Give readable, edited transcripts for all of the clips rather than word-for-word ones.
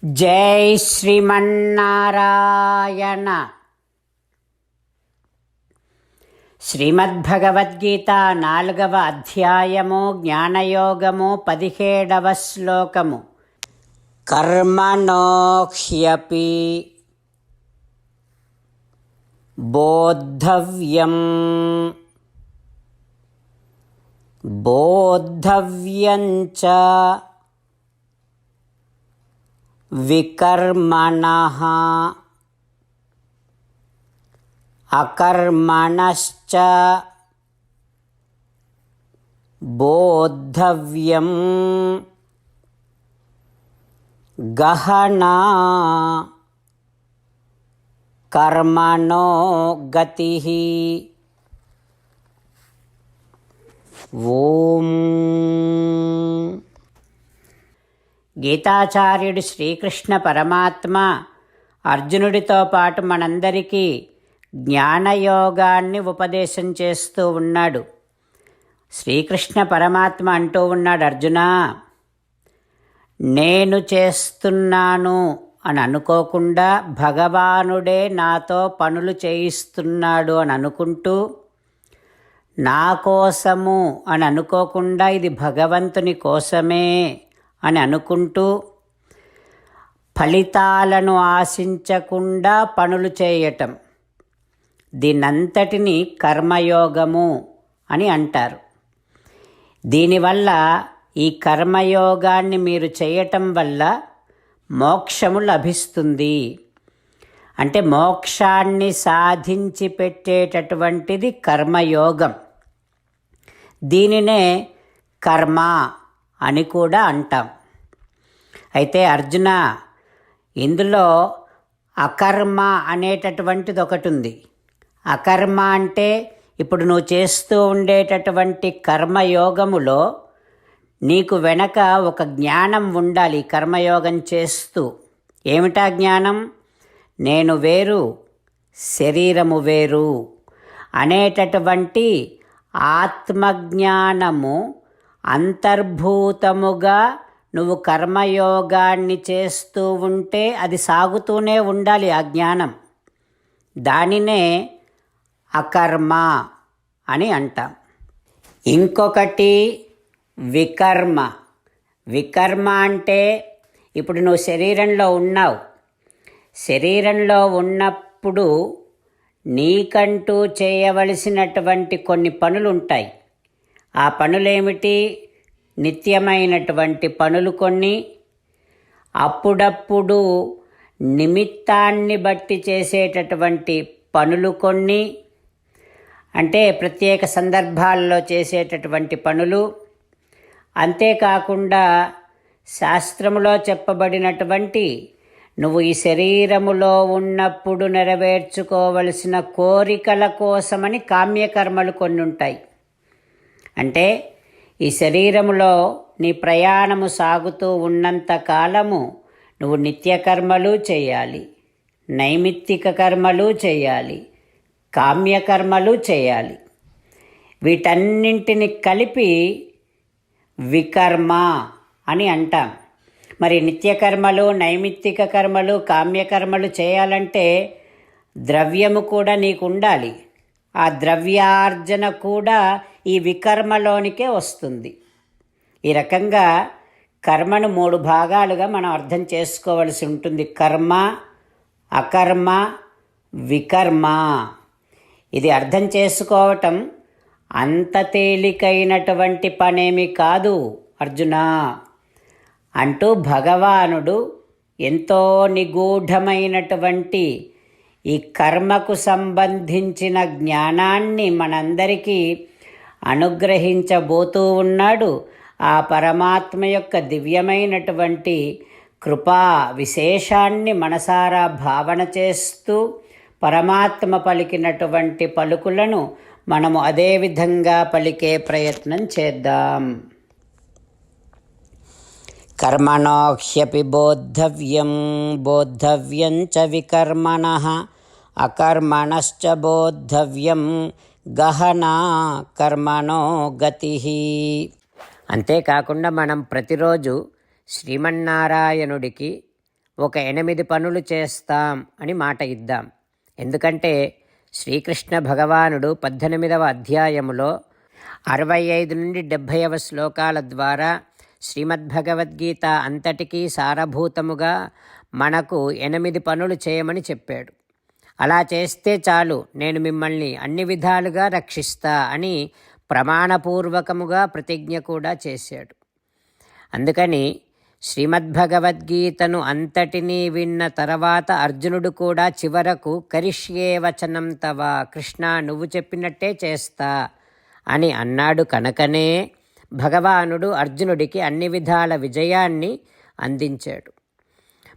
జై శ్రీమన్నారాయణ. శ్రీమద్భగవద్గీత 4వ అధ్యాయము జ్ఞానయోగము 17వ శ్లోకము. కర్మణో హ్యపి బోద్ధవ్యం బోద్ధవ్యం చ వికర్మణః అకర్మణశ్చ బోద్ధవ్యం గహనా కర్మణో గతిః. ఓం. గీతాచార్యుడు శ్రీకృష్ణ పరమాత్మ అర్జునుడితో పాటు మనందరికీ జ్ఞానయోగాన్ని ఉపదేశం చేస్తూ ఉన్నాడు. శ్రీకృష్ణ పరమాత్మ అంటూ ఉన్నాడు, అర్జునా, నేను చేస్తున్నాను అని అనుకోకుండా భగవానుడే నాతో పనులు చేయిస్తున్నాడు అని అనుకుంటూ, నా కోసము అని అనుకోకుండా ఇది భగవంతుని కోసమే అని అనుకుంటూ, ఫలితాలను ఆశించకుండా పనులు చేయటం, దీనంతటిని కర్మయోగము అని అంటారు. దీనివల్ల ఈ కర్మయోగాన్ని మీరు చేయటం వల్ల మోక్షము లభిస్తుంది. అంటే మోక్షాన్ని సాధించి పెట్టేటటువంటిది కర్మయోగం. దీనినే కర్మ అని కూడా అంటాం. అయితే అర్జున, ఇందులో అకర్మ అనేటటువంటిది ఒకటి ఉంది. అకర్మ అంటే ఇప్పుడు నువ్వు చేస్తూ ఉండేటటువంటి కర్మయోగములో నీకు వెనక ఒక జ్ఞానం ఉండాలి. కర్మయోగం చేస్తూ ఏమిటా జ్ఞానం? నేను వేరు, శరీరము వేరు అనేటటువంటి ఆత్మజ్ఞానము అంతర్భూతముగా నువ్వు కర్మయోగాన్ని చేస్తూ ఉంటే అది సాగుతూనే ఉండాలి ఆ జ్ఞానం. దానినే అకర్మ అని అంటాం. ఇంకొకటి వికర్మ. వికర్మ అంటే ఇప్పుడు నువ్వు శరీరంలో ఉన్నావు. శరీరంలో ఉన్నప్పుడు నీకంటూ చేయవలసినటువంటి కొన్ని పనులు ఉంటాయి. ఆ పనులేమిటి? నిత్యమైనటువంటి పనులు కొన్ని, అప్పుడప్పుడు నిమిత్తాన్ని బట్టి చేసేటటువంటి పనులు కొన్ని, అంటే ప్రత్యేక సందర్భాల్లో చేసేటటువంటి పనులు. అంతేకాకుండా శాస్త్రములో చెప్పబడినటువంటి నువ్వు ఈ శరీరములో ఉన్నప్పుడు నెరవేర్చుకోవలసిన కోరికల కోసమని కామ్యకర్మలు కొన్ని ఉంటాయి. అంటే ఈ శరీరములో నీ ప్రయాణము సాగుతూ ఉన్నంత కాలము నువ్వు నిత్యకర్మలు చేయాలి, నైమిత్తిక కర్మలు చేయాలి, కామ్యకర్మలు చేయాలి. వీటన్నింటిని కలిపి వికర్మ అని అంటాం. మరి నిత్యకర్మలు, నైమిత్తిక కర్మలు, కామ్యకర్మలు చేయాలంటే ద్రవ్యము కూడా నీకు ఉండాలి. ఆ ద్రవ్యార్జన కూడా ఈ వికర్మలోనికే వస్తుంది. ఈ రకంగా కర్మను 3 భాగాలుగా మనం అర్థం చేసుకోవలసి ఉంటుంది. కర్మ, అకర్మ, వికర్మ. ఇది అర్థం చేసుకోవటం అంత తేలికైనటువంటి పనేమి కాదు అర్జున అంటూ భగవానుడు ఎంతో నిగూఢమైనటువంటి ఈ కర్మకు సంబంధించిన జ్ఞానాన్ని మనందరికీ అనుగ్రహించబోతూ ఉన్నాడు. ఆ పరమాత్మ యొక్క దివ్యమైనటువంటి కృపా విశేషాన్ని మనసారా భావన చేస్తూ పరమాత్మ పలికినటువంటి పలుకులను మనము అదే విధంగా పలికే ప్రయత్నం చేద్దాం. కర్మణో హ్యపి బోద్ధవ్యం బోద్ధవ్యం చ వికర్మణః అకర్మణశ్చ బోద్ధవ్యం గహనా కర్మణో గతిః. అంతేకాకుండా మనం ప్రతిరోజు శ్రీమన్నారాయణుడికి ఒక 8 పనులు చేస్తాం అని మాట ఇద్దాం. ఎందుకంటే శ్రీకృష్ణ భగవానుడు 18వ అధ్యాయములో 65 నుండి 70వ శ్లోకాల ద్వారా శ్రీమద్భగవద్గీత అంతటికీ సారభూతముగా మనకు 8 పనులు చేయమని చెప్పాడు. అలా చేస్తే చాలు, నేను మిమ్మల్ని అన్ని విధాలుగా రక్షిస్తా అని ప్రమాణపూర్వకముగా ప్రతిజ్ఞ కూడా చేశాడు. అందుకని శ్రీమద్భగవద్గీతను అంతటినీ విన్న తర్వాత అర్జునుడు కూడా చివరకు కరిష్యే వచనం తవ, కృష్ణ నువ్వు చెప్పినట్టే చేస్తా అని అన్నాడు. కనుకనే భగవానుడు అర్జునుడికి అన్ని విధాల విజయాన్ని అందించాడు.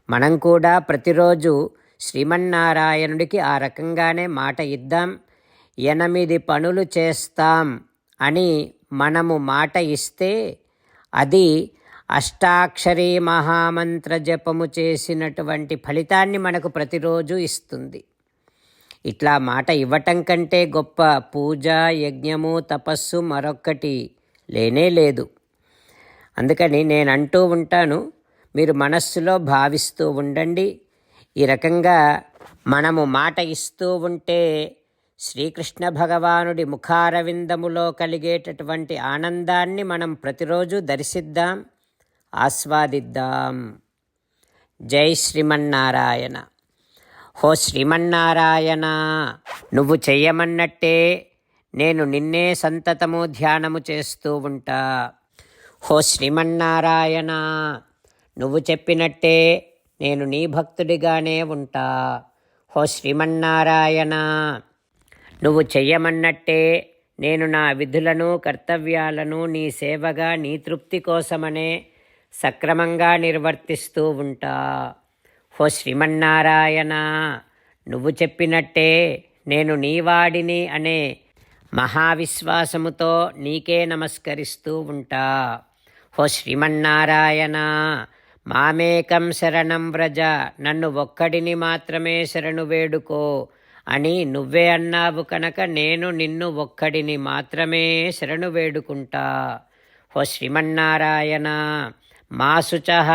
మనం కూడా ప్రతిరోజు శ్రీమన్నారాయణుడికి ఆ రకంగానే మాట ఇద్దాం. 8 పనులు చేస్తాం అని మనము మాట ఇస్తే అది అష్టాక్షరీ మహామంత్ర జపము చేసినటువంటి ఫలితాన్ని మనకు ప్రతిరోజు ఇస్తుంది. ఇట్లా మాట ఇవ్వటం కంటే గొప్ప పూజ, యజ్ఞము, తపస్సు మరొక్కటి లేనే లేదు. అందుకని నేను అంటూ ఉంటాను, మీరు మనస్సులో భావిస్తూ ఉండండి. ఈ రకంగా మనము మాట ఇస్తూ ఉంటే శ్రీకృష్ణ భగవానుడి ముఖారవిందములో కలిగేటటువంటి ఆనందాన్ని మనం ప్రతిరోజు దర్శిద్దాం, ఆస్వాదిద్దాం. జై శ్రీమన్నారాయణ. హో శ్రీమన్నారాయణ, నువ్వు చెయ్యమన్నట్టే నేను నిన్నే సంతతము ధ్యానము చేస్తూ ఉంటా. హో శ్రీమన్నారాయణ, నువ్వు చెప్పినట్టే నేను నీ భక్తుడిగానే ఉంటా. హో శ్రీమన్నారాయణ, నువ్వు చెయ్యమన్నట్టే నేను నా విధులను, కర్తవ్యాలను నీ సేవగా, నీ తృప్తి కోసమనే సక్రమంగా నిర్వర్తిస్తూ ఉంటా. హో శ్రీమన్నారాయణ, నువ్వు చెప్పినట్టే నేను నీవాడిని అనే మహావిశ్వాసముతో నీకే నమస్కరిస్తూ ఉంటా. హో శ్రీమన్నారాయణ, మామేకం శరణం వ్రజ, నన్ను ఒక్కడిని మాత్రమే శరణు వేడుకో అని నువ్వే అన్నావు కనుక నేను నిన్ను ఒక్కడిని మాత్రమే శరణు వేడుకుంటా. హో శ్రీమన్నారాయణ, మా శుచః,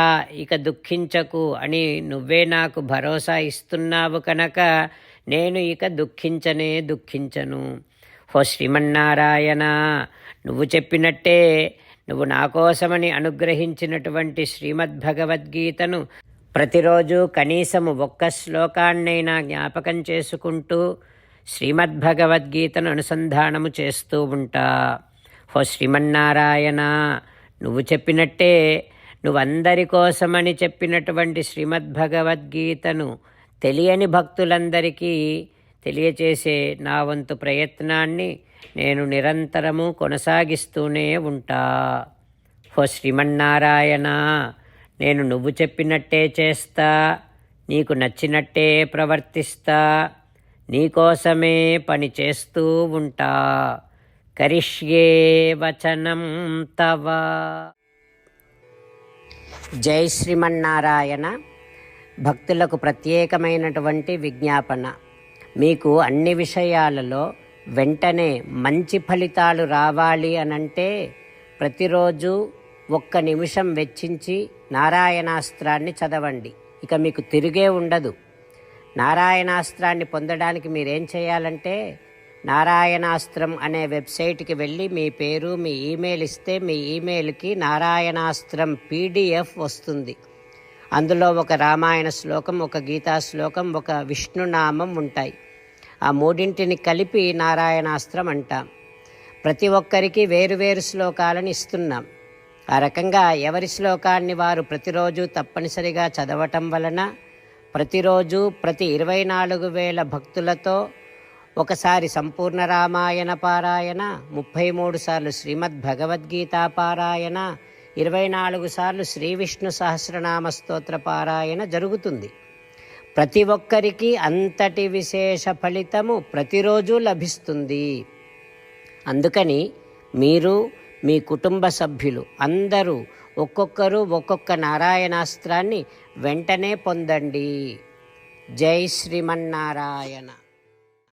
ఇక దుఃఖించకు అని నువ్వే నాకు భరోసా ఇస్తున్నావు కనుక నేను ఇక దుఃఖించను. హో శ్రీమన్నారాయణ, నువ్వు చెప్పినట్టే నువ్వు నా కోసమని అనుగ్రహించినటువంటి శ్రీమద్భగవద్గీతను ప్రతిరోజు కనీసము 1 శ్లోకాన్నైనా జ్ఞాపకం చేసుకుంటూ శ్రీమద్భగవద్గీతను అనుసంధానము చేస్తూ ఉంటా. హో శ్రీమన్నారాయణ, నువ్వు చెప్పినట్టే నువ్వందరి కోసమని చెప్పినటువంటి శ్రీమద్భగవద్గీతను తెలియని భక్తులందరికీ తెలియచేసే నా వంతు ప్రయత్నాన్ని నేను నిరంతరము కొనసాగిస్తూనే ఉంటా. హో శ్రీమన్నారాయణ, నేను నువ్వు చెప్పినట్టే చేస్తా, నీకు నచ్చినట్టే ప్రవర్తిస్తా, నీకోసమే పని చేస్తూ ఉంటా. కరిష్యే వచనం తవ. జై శ్రీమన్నారాయణ. భక్తులకు ప్రత్యేకమైనటువంటి విజ్ఞాపన. మీకు అన్ని విషయాలలో వెంటనే మంచి ఫలితాలు రావాలి అనంటే ప్రతిరోజు 1 నిమిషం వెచ్చించి నారాయణాస్త్రాన్ని చదవండి. ఇక మీకు తిరిగే ఉండదు. నారాయణాస్త్రాన్ని పొందడానికి మీరేం చేయాలంటే నారాయణాస్త్రం అనే వెబ్సైట్కి వెళ్ళి మీ పేరు, మీ ఈమెయిల్ ఇస్తే మీ ఈమెయిల్కి నారాయణాస్త్రం PDF వస్తుంది. అందులో ఒక రామాయణ శ్లోకం, ఒక గీతా శ్లోకం, ఒక విష్ణునామం ఉంటాయి. ఆ 3ంటిని కలిపి నారాయణాస్త్రం అంటాం. ప్రతి ఒక్కరికి వేరువేరు శ్లోకాలను ఇస్తున్నాం. ఆ రకంగా ఎవరి శ్లోకాన్ని వారు ప్రతిరోజు తప్పనిసరిగా చదవటం వలన ప్రతిరోజు ప్రతి 24,000 భక్తులతో ఒకసారి సంపూర్ణ రామాయణ పారాయణ, 33 సార్లు శ్రీమద్భగవద్గీత పారాయణ, 24 సార్లు శ్రీ విష్ణు సహస్రనామ స్తోత్ర పారాయణ జరుగుతుంది. ప్రతి ఒక్కరికి అంతటి విశేష ఫలితము ప్రతిరోజు లభిస్తుంది. అందుకని మీరు, మీ కుటుంబ సభ్యులు అందరూ ఒక్కొక్కరు ఒక్కొక్క నారాయణాస్త్రాన్ని వెంటనే పొందండి. జై శ్రీమన్నారాయణ.